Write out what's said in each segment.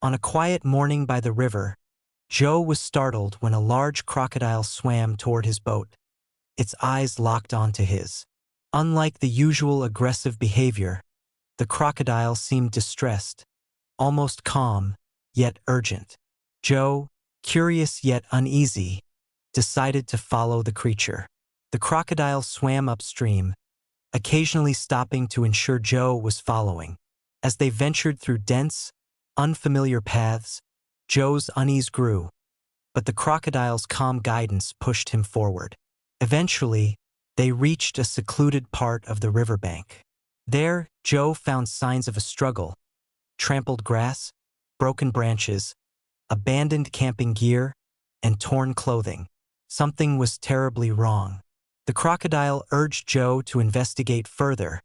On a quiet morning by the river, Joe was startled when a large crocodile swam toward his boat, its eyes locked onto his. Unlike the usual aggressive behavior, the crocodile seemed distressed, almost calm, yet urgent. Joe, curious yet uneasy, decided to follow the creature. The crocodile swam upstream, occasionally stopping to ensure Joe was following. As they ventured through dense, unfamiliar paths, Joe's unease grew, but the crocodile's calm guidance pushed him forward. Eventually, they reached a secluded part of the riverbank. There, Joe found signs of a struggle: trampled grass, broken branches, abandoned camping gear, and torn clothing. Something was terribly wrong. The crocodile urged Joe to investigate further,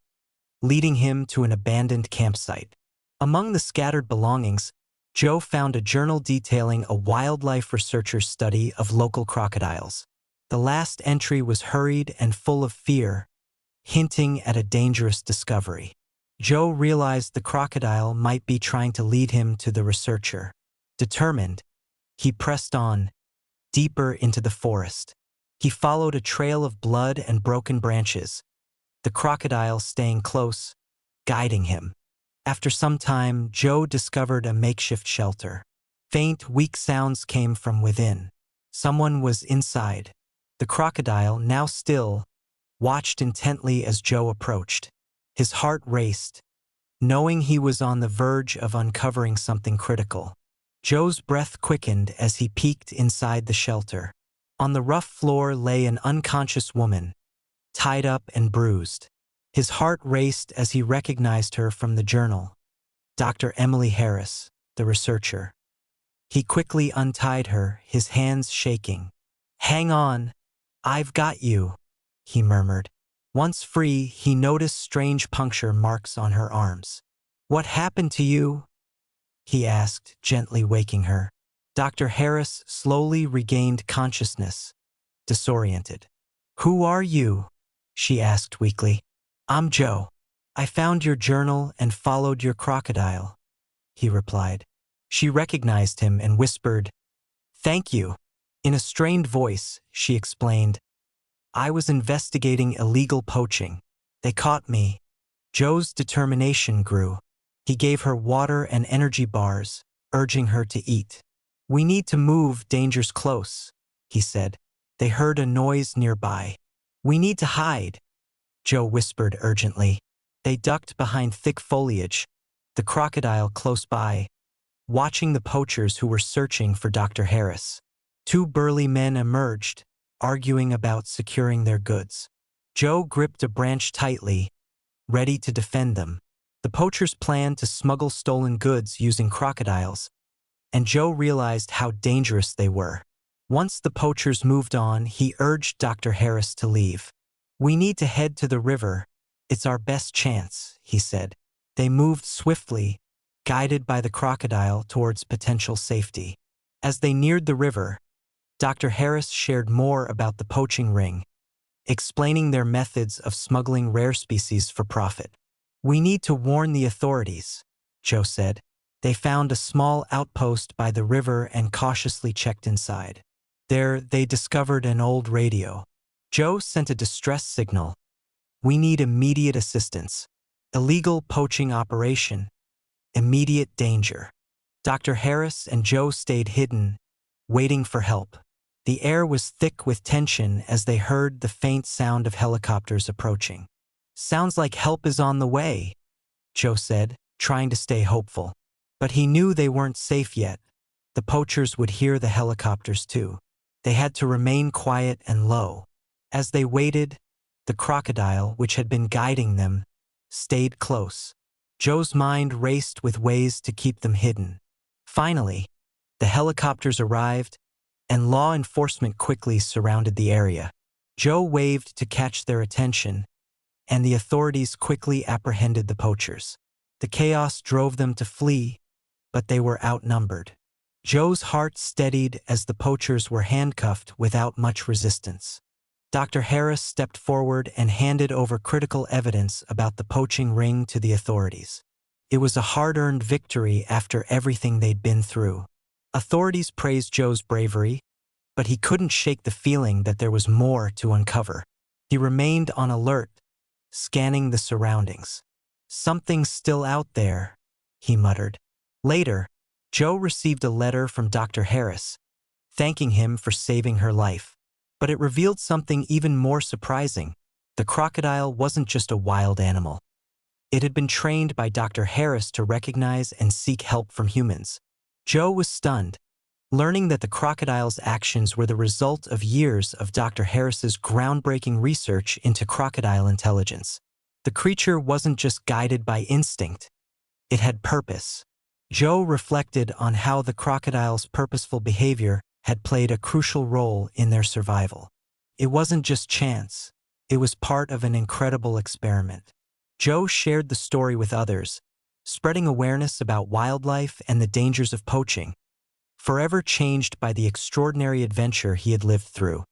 leading him to an abandoned campsite. Among the scattered belongings, Joe found a journal detailing a wildlife researcher's study of local crocodiles. The last entry was hurried and full of fear, hinting at a dangerous discovery. Joe realized the crocodile might be trying to lead him to the researcher. Determined, he pressed on, deeper into the forest. He followed a trail of blood and broken branches, the crocodile staying close, guiding him. After some time, Joe discovered a makeshift shelter. Faint, weak sounds came from within. Someone was inside. The crocodile, now still, watched intently as Joe approached. His heart raced, knowing he was on the verge of uncovering something critical. Joe's breath quickened as he peeked inside the shelter. On the rough floor lay an unconscious woman, tied up and bruised. His heart raced as he recognized her from the journal, Dr. Emily Harris, the researcher. He quickly untied her, his hands shaking. "Hang on, I've got you," he murmured. Once free, he noticed strange puncture marks on her arms. "What happened to you?" he asked, gently waking her. Dr. Harris slowly regained consciousness, disoriented. "Who are you?" she asked weakly. "I'm Joe. I found your journal and followed your crocodile," he replied. She recognized him and whispered, "Thank you." In a strained voice, she explained, "I was investigating illegal poaching. They caught me." Joe's determination grew. He gave her water and energy bars, urging her to eat. "We need to move, danger's close," he said. They heard a noise nearby. "We need to hide," Joe whispered urgently. They ducked behind thick foliage, the crocodile close by, watching the poachers who were searching for Dr. Harris. Two burly men emerged, arguing about securing their goods. Joe gripped a branch tightly, ready to defend them. The poachers planned to smuggle stolen goods using crocodiles, and Joe realized how dangerous they were. Once the poachers moved on, he urged Dr. Harris to leave. "We need to head to the river. It's our best chance," he said. They moved swiftly, guided by the crocodile towards potential safety. As they neared the river, Dr. Harris shared more about the poaching ring, explaining their methods of smuggling rare species for profit. "We need to warn the authorities," Joe said. They found a small outpost by the river and cautiously checked inside. There, they discovered an old radio. Joe sent a distress signal. "We need immediate assistance. Illegal poaching operation. Immediate danger." Dr. Harris and Joe stayed hidden, waiting for help. The air was thick with tension as they heard the faint sound of helicopters approaching. "Sounds like help is on the way," Joe said, trying to stay hopeful. But he knew they weren't safe yet. The poachers would hear the helicopters too. They had to remain quiet and low. As they waited, the crocodile, which had been guiding them, stayed close. Joe's mind raced with ways to keep them hidden. Finally, the helicopters arrived, and law enforcement quickly surrounded the area. Joe waved to catch their attention, and the authorities quickly apprehended the poachers. The chaos drove them to flee, but they were outnumbered. Joe's heart steadied as the poachers were handcuffed without much resistance. Dr. Harris stepped forward and handed over critical evidence about the poaching ring to the authorities. It was a hard-earned victory after everything they'd been through. Authorities praised Joe's bravery, but he couldn't shake the feeling that there was more to uncover. He remained on alert, scanning the surroundings. "Something's still out there," he muttered. Later, Joe received a letter from Dr. Harris, thanking him for saving her life. But it revealed something even more surprising. The crocodile wasn't just a wild animal. It had been trained by Dr. Harris to recognize and seek help from humans. Joe was stunned, learning that the crocodile's actions were the result of years of Dr. Harris's groundbreaking research into crocodile intelligence. The creature wasn't just guided by instinct. It had purpose. Joe reflected on how the crocodile's purposeful behavior had played a crucial role in their survival. It wasn't just chance. It was part of an incredible experiment. Joe shared the story with others, spreading awareness about wildlife and the dangers of poaching, forever changed by the extraordinary adventure he had lived through.